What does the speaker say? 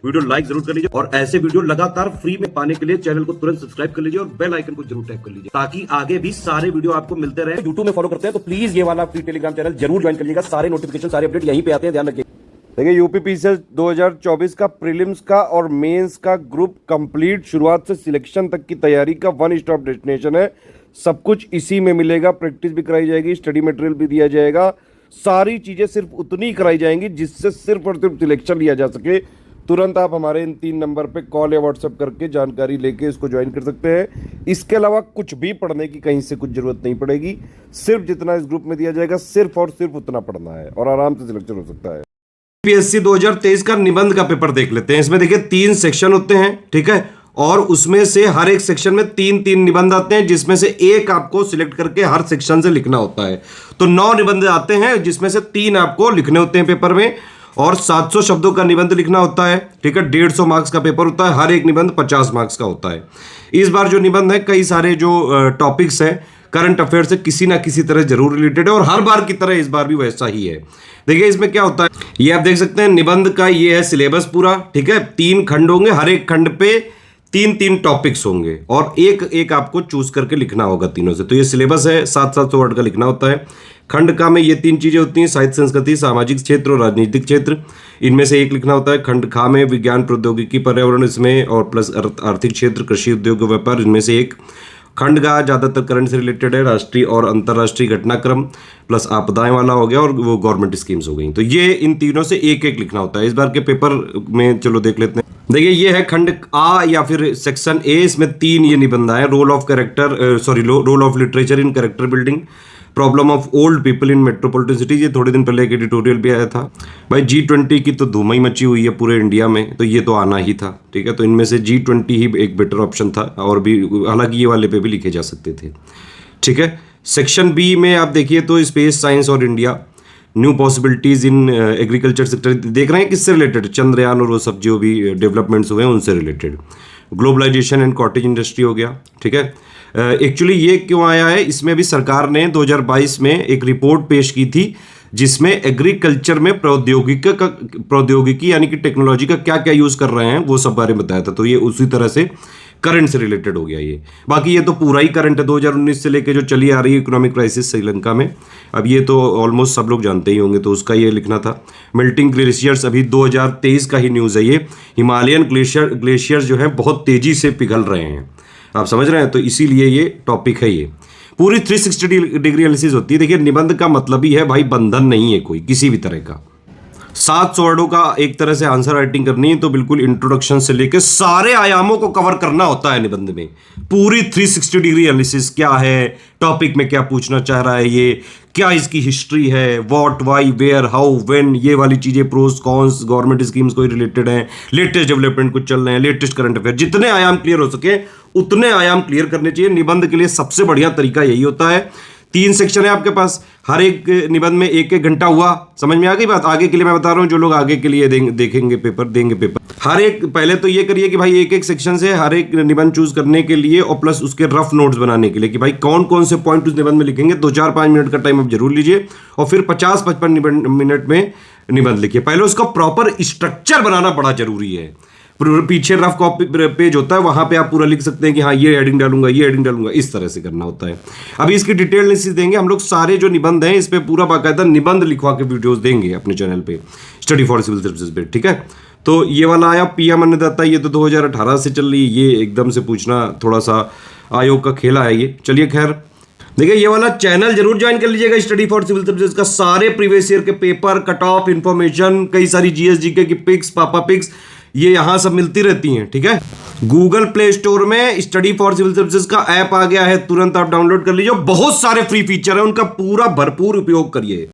Video like जरूर कर लीजिए और ऐसे वीडियो लगातार फ्री में पाने के लिए चैनल को तुरंत सब्सक्राइब कर लीजिए और बेल आइकन को जरूर टैप कर लीजिए ताकि आगे भी सारे वीडियो आपको मिलते रहे। यूट्यूब में फॉलो करते हैं तो प्लीज ये वाला फ्री टेलीग्राम चैनल जरूर ज्वाइन कर लीजिएगा। सारे नोटिफिकेशन सारे अपडेट यहीं पे आते हैं, ध्यान रखिए। देखिए यूपीपीसीएस 2024 का प्रीलिम्स का और मेंस का ग्रुप कंप्लीट, शुरुआत से सिलेक्शन तक की तैयारी का वन स्टॉप डेस्टिनेशन है। सब कुछ इसी में मिलेगा, प्रैक्टिस भी कराई जाएगी, स्टडी मटेरियल भी दिया जाएगा, सारी चीजें सिर्फ उतनी कराई जाएंगी जिससे सिर्फ और सिर्फ सिलेक्शन लिया जा सके। तुरंत आप हमारे इन 3 नंबर पे कॉल या व्हाट्सएप करके जानकारी लेके इसको ज्वाइन कर सकते हैं। इसके अलावा कुछ भी पढ़ने की कहीं से कुछ जरूरत नहीं पड़ेगी, सिर्फ जितना इस ग्रुप में दिया जाएगा सिर्फ और सिर्फ उतना पढ़ना है और आराम से सिलेक्शन हो सकता है। यूपीएससी 2023 का निबंध का पेपर देख लेते हैं। इसमें देखिए 3 सेक्शन होते हैं, ठीक है, और उसमें से हर एक सेक्शन में 3-3 निबंध आते हैं, जिसमें से एक आपको सिलेक्ट करके हर सेक्शन से लिखना होता है। तो 9 निबंध आते हैं, जिसमें से 3 आपको लिखने होते हैं पेपर में, और 700 शब्दों का निबंध लिखना होता है, ठीक है। 150 मार्क्स का पेपर होता है, हर एक निबंध 50 मार्क्स का होता है। इस बार जो निबंध है, कई सारे जो टॉपिक्स हैं करंट अफेयर से किसी ना किसी तरह जरूर रिलेटेड है, और हर बार की तरह इस बार भी वैसा ही है। देखिए इसमें क्या होता है, ये आप देख सकते हैं निबंध का ये है सिलेबस पूरा, ठीक है। 3 खंड होंगे, हर एक खंड पे 3-3 टॉपिक्स होंगे और एक एक आपको चूज करके लिखना होगा तीनों से। तो ये सिलेबस है, 700 वर्ड का लिखना होता है। खंड का में ये 3 चीजें होती हैं, साहित्य संस्कृति, सामाजिक क्षेत्र और राजनीतिक क्षेत्र। इनमें से एक लिखना होता है। खंड खा में विज्ञान प्रौद्योगिकी पर्यावरण इसमें, और प्लस आर्थिक क्षेत्र, कृषि उद्योग व्यापार, इनमें से एक। खंड का ज्यादातर करंट से रिलेटेड है, राष्ट्रीय और अंतर्राष्ट्रीय घटनाक्रम प्लस आपदाएं वाला हो गया, और वो गवर्नमेंट स्कीम्स हो गई। तो ये इन तीनों से एक एक लिखना होता है। इस बार के पेपर में चलो देख लेते हैं। देखिए ये है खंड आ या फिर सेक्शन ए, इसमें 3 ये निबंध है। Role of role of literature in character building, problem of old people in metropolitan cities, ये थोड़े दिन पहले एक एडिटोरियल भी आया था। भाई G20 की तो धूम ही मची हुई है पूरे इंडिया में, तो ये तो आना ही था, ठीक है। तो इनमें से G20 ही एक बेटर ऑप्शन था, और भी हालांकि ये वाले पे भी लिखे जा सकते थे, ठीक है। सेक्शन बी में आप देखिए तो स्पेस साइंस और India, new possibilities in agriculture sector, देख रहे हैं किससे रिलेटेड, चंद्रयान और वो सब जो भी डेवलपमेंट्स हुए हैं उनसे related. Globalisation and cottage industry हो गया, ठीक है। एक्चुअली ये क्यों आया है, इसमें भी सरकार ने 2022 में एक रिपोर्ट पेश की थी, जिसमें एग्रीकल्चर में प्रौद्योगिकी यानी कि टेक्नोलॉजी का क्या क्या यूज कर रहे हैं वो सब बारे में बताया था। तो ये उसी तरह से करंट से रिलेटेड हो गया ये। बाकी ये तो पूरा ही करंट है, 2019 से लेके जो चली आ रही है इकोनॉमिक क्राइसिस श्रीलंका में, अब ये तो ऑलमोस्ट सब लोग जानते ही होंगे, तो उसका ये लिखना था। मेल्टिंग ग्लेशियर्स, अभी 2023 का ही न्यूज़ है ये। हिमालयन ग्लेशियर्स जो है बहुत तेजी से पिघल रहे हैं, आप समझ रहे हैं, तो इसीलिए ये टॉपिक है। ये पूरी 360 डिग्री एनालिसिस होती है। देखिए निबंध का मतलब ही है भाई बंधन नहीं है कोई किसी भी तरह का। 700 वर्डों का एक तरह से आंसर राइटिंग करनी है, तो बिल्कुल इंट्रोडक्शन से लेकर सारे आयामों को कवर करना होता है निबंध में। पूरी 360 डिग्री एनालिसिस, क्या है टॉपिक में, क्या पूछना चाह रहा है ये, क्या इसकी हिस्ट्री है, what, why, where, how, when, ये वाली चीजें, प्रोस कॉन्स, गवर्नमेंट स्कीम्स को रिलेटेड हैं, लेटेस्ट डेवलपमेंट कुछ चल रहे हैं, लेटेस्ट करंट अफेयर, जितने आयाम क्लियर हो सके उतने आयाम क्लियर करने चाहिए। निबंध के लिए सबसे बढ़िया तरीका यही होता है। 3 सेक्शन है आपके पास, हर एक निबंध में 1-1 घंटा हुआ। समझ में आ गई बात। आगे के लिए मैं बता रहा हूं, जो लोग आगे के लिए देखेंगे पेपर, देंगे पेपर, हर एक पहले तो ये करिए कि भाई एक सेक्शन से हर एक निबंध चूज करने के लिए, और प्लस उसके रफ नोट्स बनाने के लिए कि भाई कौन कौन से पॉइंट उस निबंध में लिखेंगे। 2-4-5 मिनट का टाइम आप जरूर लीजिए, और फिर 50-55 मिनट में निबंध लिखिए। पहले उसका प्रॉपर स्ट्रक्चर बनाना बड़ा जरूरी है। पीछे रफ कॉपी पेज होता है, वहां पे आप पूरा लिख सकते हैं कि हाँ ये हेडिंग डालूंगा, ये हेडिंग डालूंगा, इस तरह से करना होता है। अभी इसकी डिटेल एनालिसिस देंगे हम लोग, सारे जो निबंध हैं इस पे पूरा बाकायदा निबंध लिखवा के वीडियोस देंगे अपने चैनल पे, स्टडी फॉर सिविल सर्विसेज पे, ठीक है। तो ये वाला आया पीएम अन्नदाता, ये तो 2018 से चल रही है, ये एकदम से पूछना थोड़ा सा आयोग का खेला है ये। चलिए खैर, देखिए ये वाला चैनल जरूर ज्वाइन कर लीजिएगा, स्टडी फॉर सिविल सर्विसेज का। सारे प्रीवियस ईयर के पेपर, कट ऑफ इंफॉर्मेशन, कई सारी GS/GK की पिक्स, पापा पिक्स, ये यहां सब मिलती रहती हैं, ठीक है। गूगल प्ले स्टोर में स्टडी फॉर सिविल सर्विसेज का ऐप आ गया है, तुरंत आप डाउनलोड कर लीजिए। बहुत सारे फ्री फीचर है, उनका पूरा भरपूर उपयोग करिए।